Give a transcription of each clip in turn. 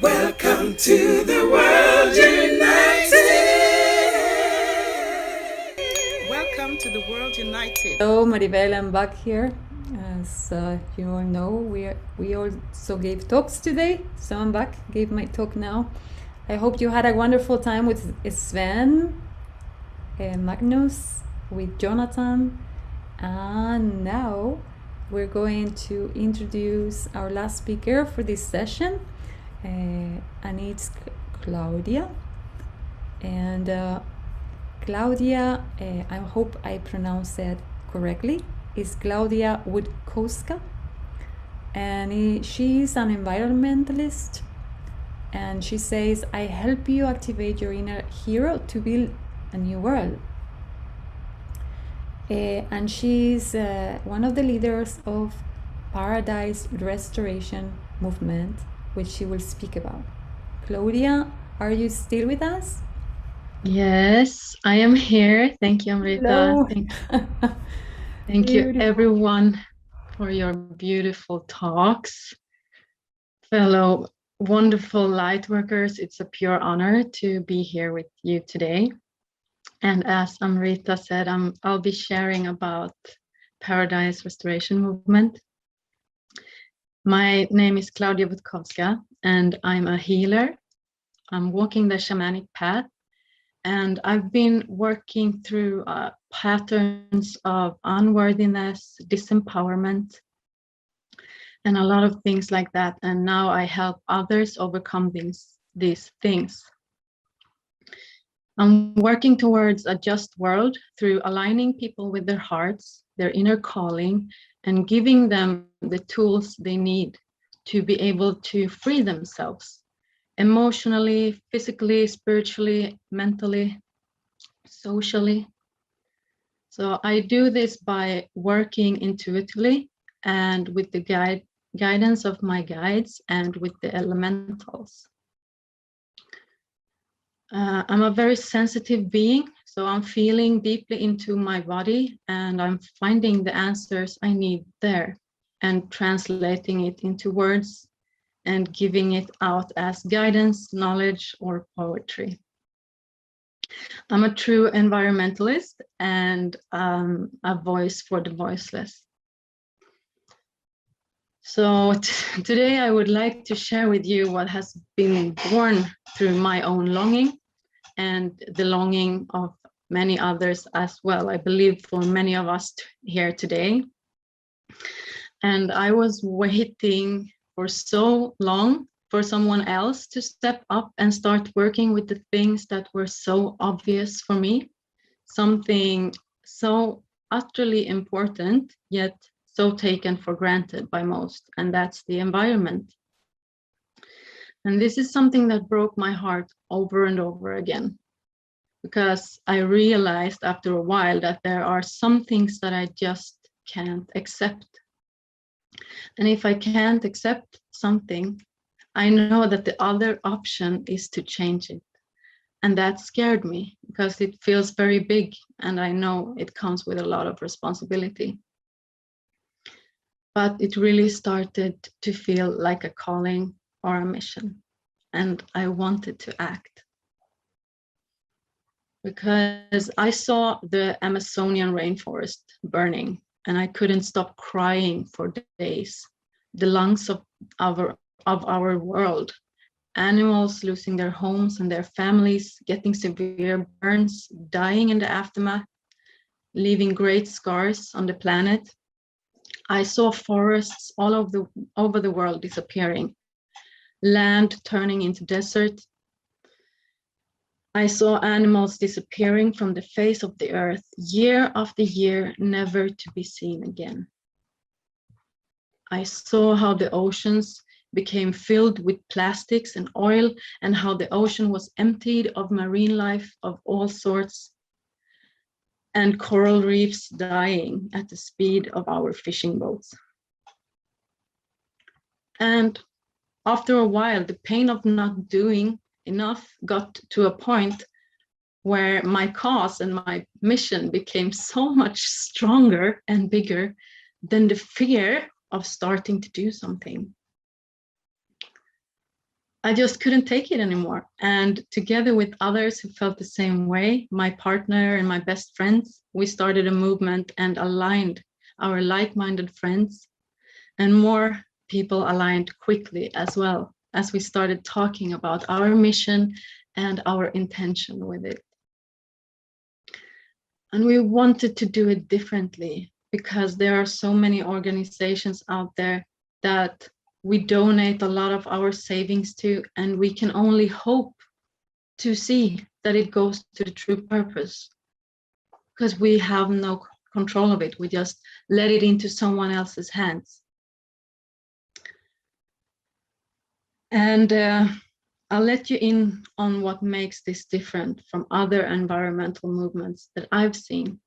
Welcome to the World United. Welcome to the World United. Hello, Maribel, I'm back here. As you all know, we also gave talks today, so I'm back, gave my talk now. I hope you had a wonderful time with Sven, Magnus, with Jonathan, and now we're going to introduce our last speaker for this session, and it's Claudia. And Claudia, I hope I pronounce it correctly, is Claudia Woodkowska, and she's an environmentalist, and she says, I help you activate your inner hero to build a new world. And she's one of the leaders of Paradise Restoration Movement, which she will speak about. Claudia, are you still with us? Yes, I am here. Thank you, Amrita. Thank you, everyone, for your beautiful talks. Fellow wonderful light workers, it's a pure honor to be here with you today. And as Amrita said, I'll be sharing about Paradise Restoration Movement. My name is Claudia Woodkowska, and I'm a healer. I'm walking the shamanic path. And I've been working through patterns of unworthiness, disempowerment, and a lot of things like that. And now I help others overcome these things. I'm working towards a just world through aligning people with their hearts, their inner calling, and giving them the tools they need to be able to free themselves. Emotionally, physically, spiritually, mentally, socially. So I do this by working intuitively and with the guidance of my guides and with the elementals. I'm a very sensitive being, so I'm feeling deeply into my body and I'm finding the answers I need there and translating it into words and giving it out as guidance, knowledge, or poetry. I'm a true environmentalist and a voice for the voiceless. So today I would like to share with you what has been born through my own longing and the longing of many others as well. I believe for many of us here today. And I was waiting for so long for someone else to step up and start working with the things that were so obvious for me, something so utterly important, yet so taken for granted by most, and that's the environment. And this is something that broke my heart over and over again, because I realized after a while that there are some things that I just can't accept. And if I can't accept something, I know that the other option is to change it. And that scared me because it feels very big and I know it comes with a lot of responsibility. But it really started to feel like a calling or a mission. And I wanted to act. Because I saw the Amazonian rainforest burning and I couldn't stop crying for days. The lungs of our world, animals losing their homes and their families, getting severe burns, dying in the aftermath, leaving great scars on the planet. I saw forests all over the world disappearing, land turning into desert. I saw animals disappearing from the face of the earth year after year, never to be seen again. I saw how the oceans became filled with plastics and oil, and how the ocean was emptied of marine life of all sorts, and coral reefs dying at the speed of our fishing boats. And after a while, the pain of not doing enough got to a point where my cause and my mission became so much stronger and bigger than the fear of starting to do something. I just couldn't take it anymore. And together with others who felt the same way, my partner and my best friends, we started a movement and aligned our like-minded friends, and more people aligned quickly as well, as we started talking about our mission and our intention with it. And we wanted to do it differently because there are so many organizations out there that we donate a lot of our savings to, and we can only hope to see that it goes to the true purpose, because we have no control of it. We just let it into someone else's hands. And I'll let you in on what makes this different from other environmental movements that I've seen.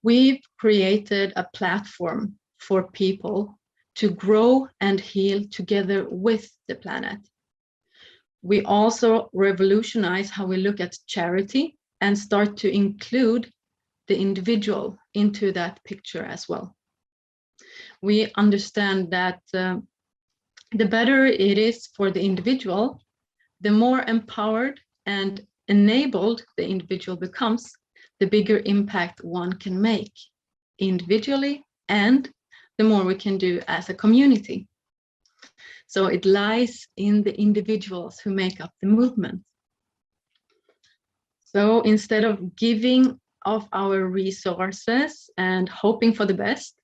We've created a platform for people to grow and heal together with the planet. We also revolutionize how we look at charity and start to include the individual into that picture as well. We understand that the better it is for the individual, the more empowered and enabled the individual becomes, the bigger impact one can make individually, and the more we can do as a community. So it lies in the individuals who make up the movement. So instead of giving of our resources and hoping for the best,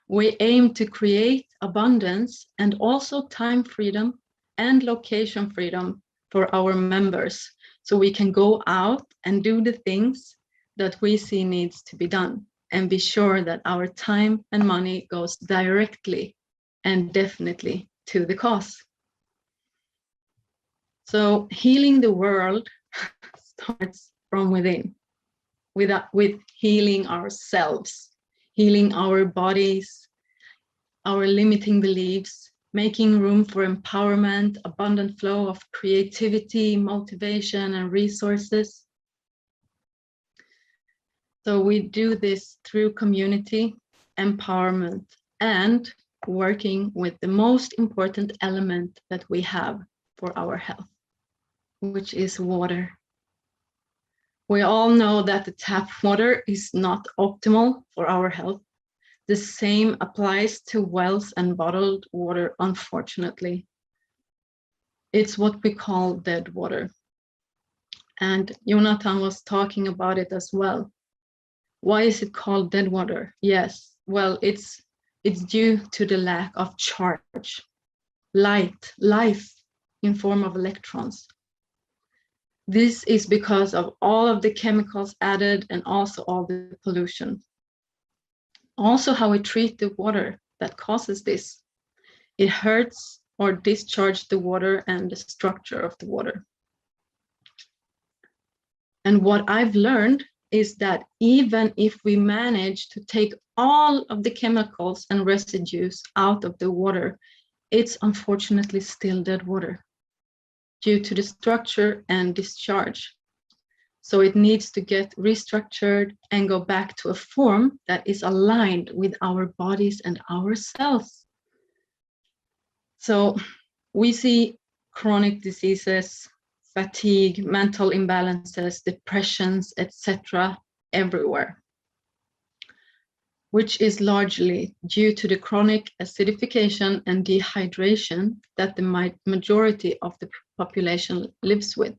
we aim to create abundance and also time freedom and location freedom for our members, so we can go out and do the things that we see needs to be done, and be sure that our time and money goes directly and definitely to the cause. So healing the world starts from within, with healing ourselves, healing our bodies, our limiting beliefs, making room for empowerment, abundant flow of creativity, motivation, and resources. So we do this through community, empowerment, and working with the most important element that we have for our health, which is water. We all know that the tap water is not optimal for our health. The same applies to wells and bottled water, unfortunately. It's what we call dead water. And Jonathan was talking about it as well. Why is it called dead water? Yes, well, it's due to the lack of charge, light, life in form of electrons. This is because of all of the chemicals added and also all the pollution. Also how we treat the water that causes this. It hurts or discharges the water and the structure of the water. And what I've learned is that even if we manage to take all of the chemicals and residues out of the water, it's unfortunately still dead water due to the structure and discharge. So it needs to get restructured and go back to a form that is aligned with our bodies and ourselves. So we see chronic diseases, fatigue, mental imbalances, depressions, etc. everywhere, which is largely due to the chronic acidification and dehydration that the majority of the population lives with.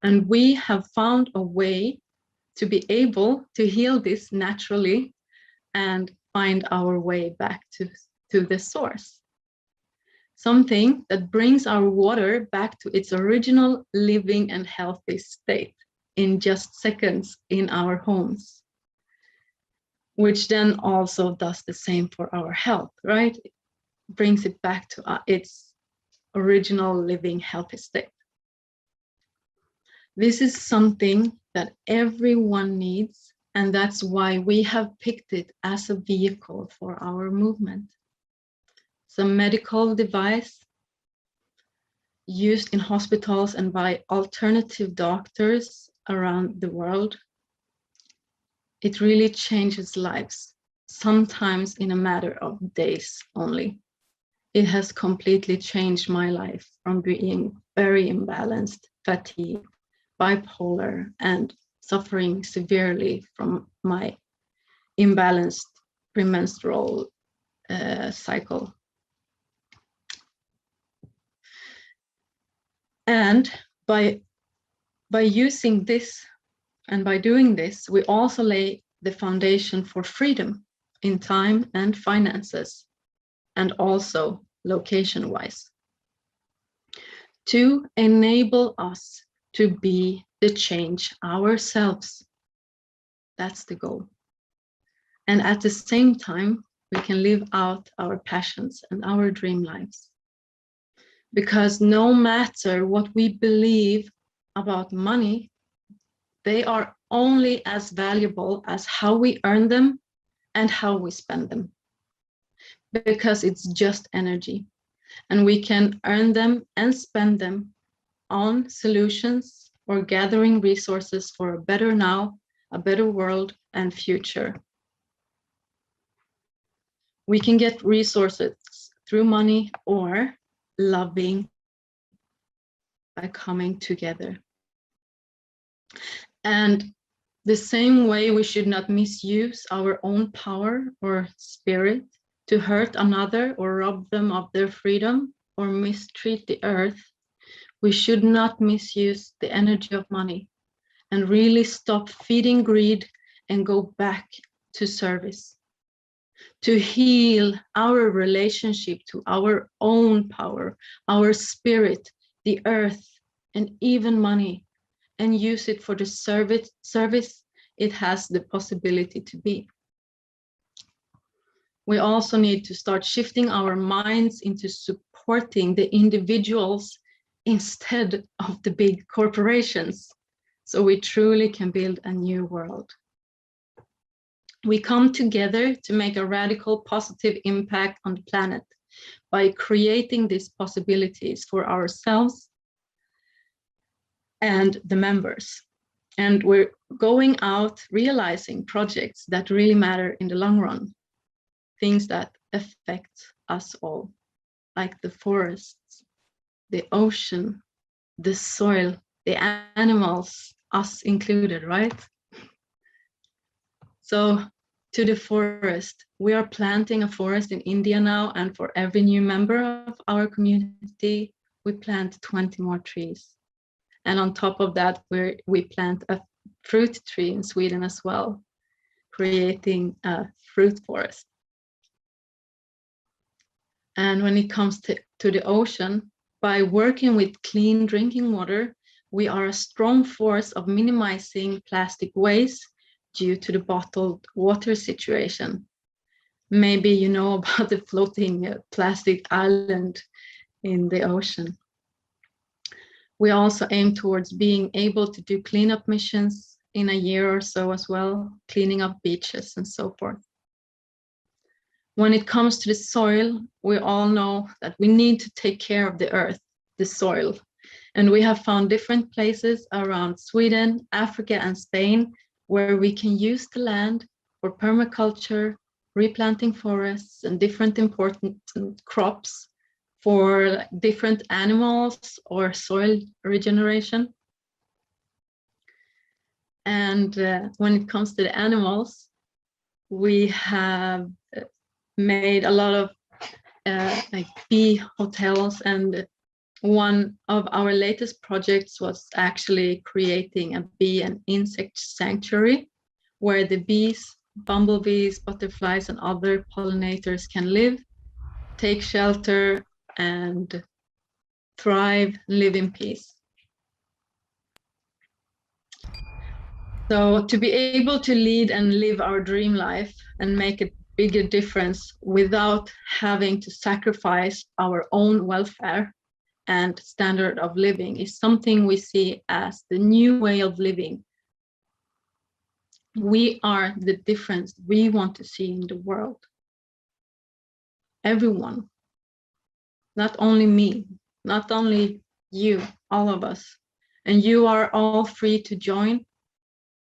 And we have found a way to be able to heal this naturally and find our way back to the source. Something that brings our water back to its original living and healthy state in just seconds in our homes, which then also does the same for our health, right? It brings it back to its original living healthy state. This is something that everyone needs, and that's why we have picked it as a vehicle for our movement. It's a medical device used in hospitals and by alternative doctors around the world. It really changes lives, sometimes in a matter of days only. it has completely changed my life from being very imbalanced, fatigued, bipolar, and suffering severely from my imbalanced premenstrual cycle. And by using this and by doing this, we also lay the foundation for freedom in time and finances, and also location-wise, to enable us to be the change ourselves. That's the goal. And at the same time, we can live out our passions and our dream lives. Because no matter what we believe about money, they are only as valuable as how we earn them and how we spend them. Because it's just energy, and we can earn them and spend them on solutions or gathering resources for a better now, a better world and future. We can get resources through money or loving by coming together. And the same way, we should not misuse our own power or spirit to hurt another or rob them of their freedom or mistreat the earth. We should not misuse the energy of money and really stop feeding greed and go back to service, to heal our relationship to our own power, our spirit, the earth, and even money, and use it for the service it has the possibility to be. We also need to start shifting our minds into supporting the individuals instead of the big corporations, so we truly can build a new world. We come together to make a radical positive impact on the planet by creating these possibilities for ourselves and the members. And we're going out realizing projects that really matter in the long run, things that affect us all, like the forests, the ocean, the soil, the animals, us included, right? So to the forest, we are planting a forest in India now, and for every new member of our community, we plant 20 more trees. And on top of that, we plant a fruit tree in Sweden as well, creating a fruit forest. And when it comes to the ocean, by working with clean drinking water, we are a strong force of minimizing plastic waste due to the bottled water situation. Maybe you know about the floating plastic island in the ocean. We also aim towards being able to do cleanup missions in a year or so as well, cleaning up beaches and so forth. When it comes to the soil, we all know that we need to take care of the earth, the soil. And we have found different places around Sweden, Africa, and Spain where we can use the land for permaculture, replanting forests, and different important crops for different animals or soil regeneration. And when it comes to the animals, we have made a lot of like bee hotels, and one of our latest projects was actually creating a bee and insect sanctuary where the bees, bumblebees, butterflies, and other pollinators can live, take shelter, and thrive, live in peace. So to be able to lead and live our dream life and make a bigger difference without having to sacrifice our own welfare and standard of living is something we see as the new way of living. We are the difference we want to see in the world. Everyone, not only me, not only you, all of us. And you are all free to join.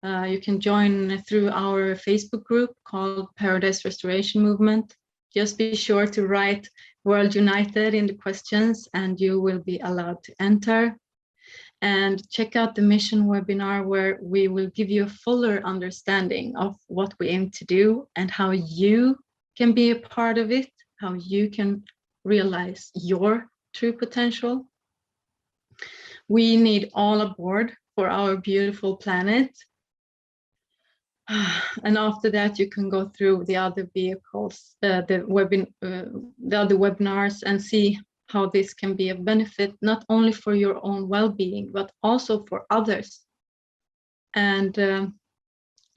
You can join through our Facebook group called Paradise Restoration Movement. just be sure to write World United in the questions and you will be allowed to enter. And check out the mission webinar where we will give you a fuller understanding of what we aim to do and how you can be a part of it, how you can realize your true potential. We need all aboard for our beautiful planet. And after that, you can go through the other vehicles, the other webinars, and see how this can be a benefit, not only for your own well-being, but also for others. And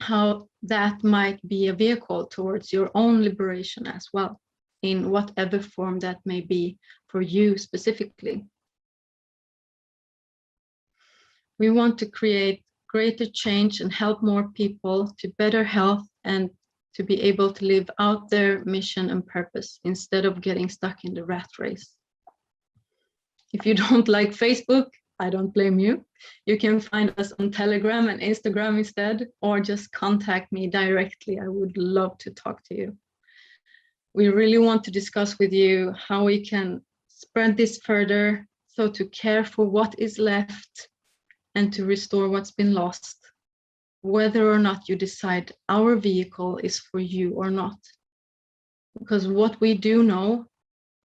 how that might be a vehicle towards your own liberation as well, in whatever form that may be for you specifically. We want to create greater change and help more people to better health and to be able to live out their mission and purpose instead of getting stuck in the rat race. If you don't like Facebook, I don't blame you. You can find us on Telegram and Instagram instead, or just contact me directly. I would love to talk to you. We really want to discuss with you how we can spread this further, so to care for what is left and to restore what's been lost, whether or not you decide our vehicle is for you or not. Because what we do know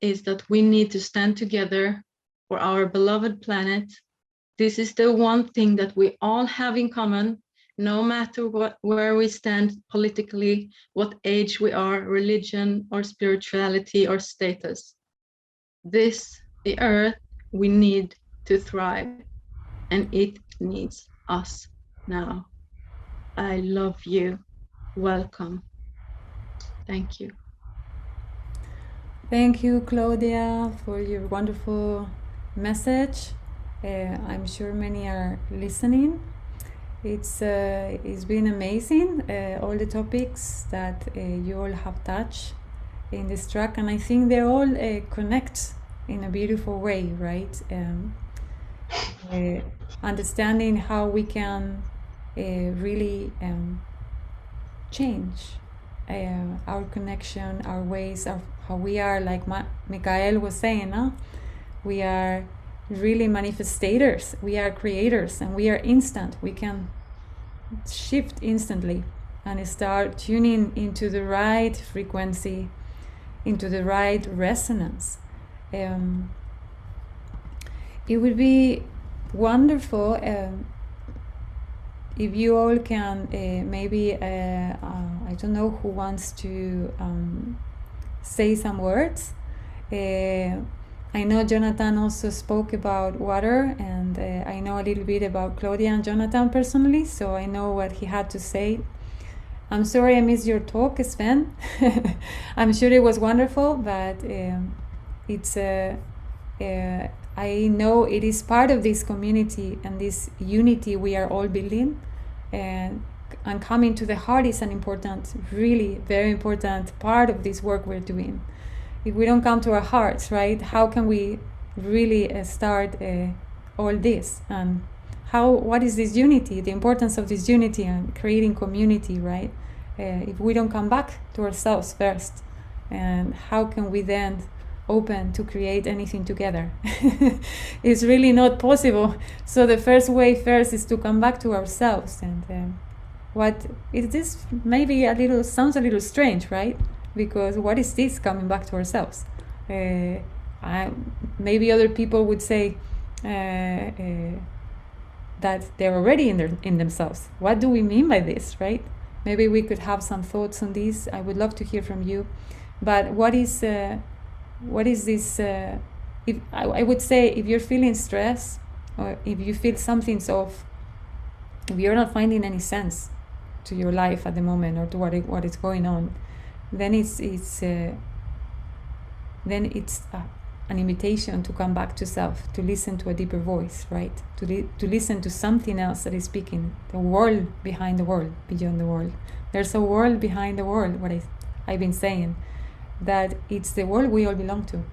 is that we need to stand together for our beloved planet. This is the one thing that we all have in common, no matter where we stand politically, what age we are, religion or spirituality or status. This, the earth, we need to thrive, and it needs us now. I love you. Welcome. Thank you. Thank you, Claudia, for your wonderful message. I'm sure many are listening. It's been amazing, all the topics that you all have touched in this track, and I think they all connect in a beautiful way, right? Understanding how we can really change our connection, our ways of how we are, like Mikael was saying, huh? We are really manifestators, we are creators, and we are instant. We can shift instantly and start tuning into the right frequency, into the right resonance. It would be wonderful if you all can maybe I don't know who wants to say some words. I know Jonathan also spoke about water, and I know a little bit about Claudia and Jonathan personally, so I know what he had to say. I'm sorry I missed your talk, Sven. I'm sure it was wonderful, but it's I know it is part of this community and this unity we are all building, and coming to the heart is an important, really very important part of this work we're doing. If we don't come to our hearts, right, how can we really start all this? And what is this unity, the importance of this unity and creating community, right? If we don't come back to ourselves first, and how can we then open to create anything together? It's really not possible. So the first way is to come back to ourselves. And what is this? Maybe sounds a little strange, right? Because what is this coming back to ourselves? Maybe other people would say that they're already in themselves. What do we mean by this, right? Maybe we could have some thoughts on this. I would love to hear from you. But what is this? If I would say, if you're feeling stress, or if you feel something's off, if you're not finding any sense to your life at the moment, or to what is going on, then it's an invitation to come back to self, to listen to a deeper voice, right? To listen to something else that is speaking, the world behind the world, beyond the world. There's a world behind the world, what I've been saying, that it's the world we all belong to.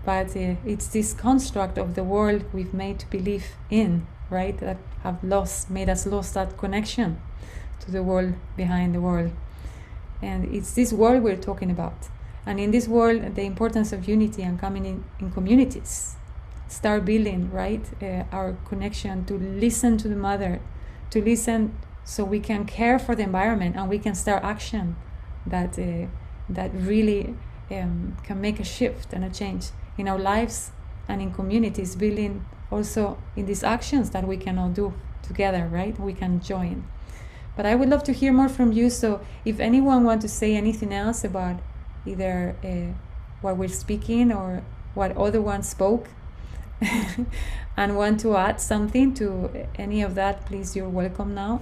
But it's this construct of the world we've made to believe in, right? That made us lost that connection to the world behind the world. And it's this world we're talking about. And in this world, the importance of unity and coming in communities, start building, right, our connection, to listen to the mother, to listen so we can care for the environment and we can start action that really can make a shift and a change in our lives and in communities, building also in these actions that we can all do together, right? We can join. But I would love to hear more from you. So if anyone wants to say anything else about either what we're speaking or what other one spoke and want to add something to any of that, please, you're welcome now.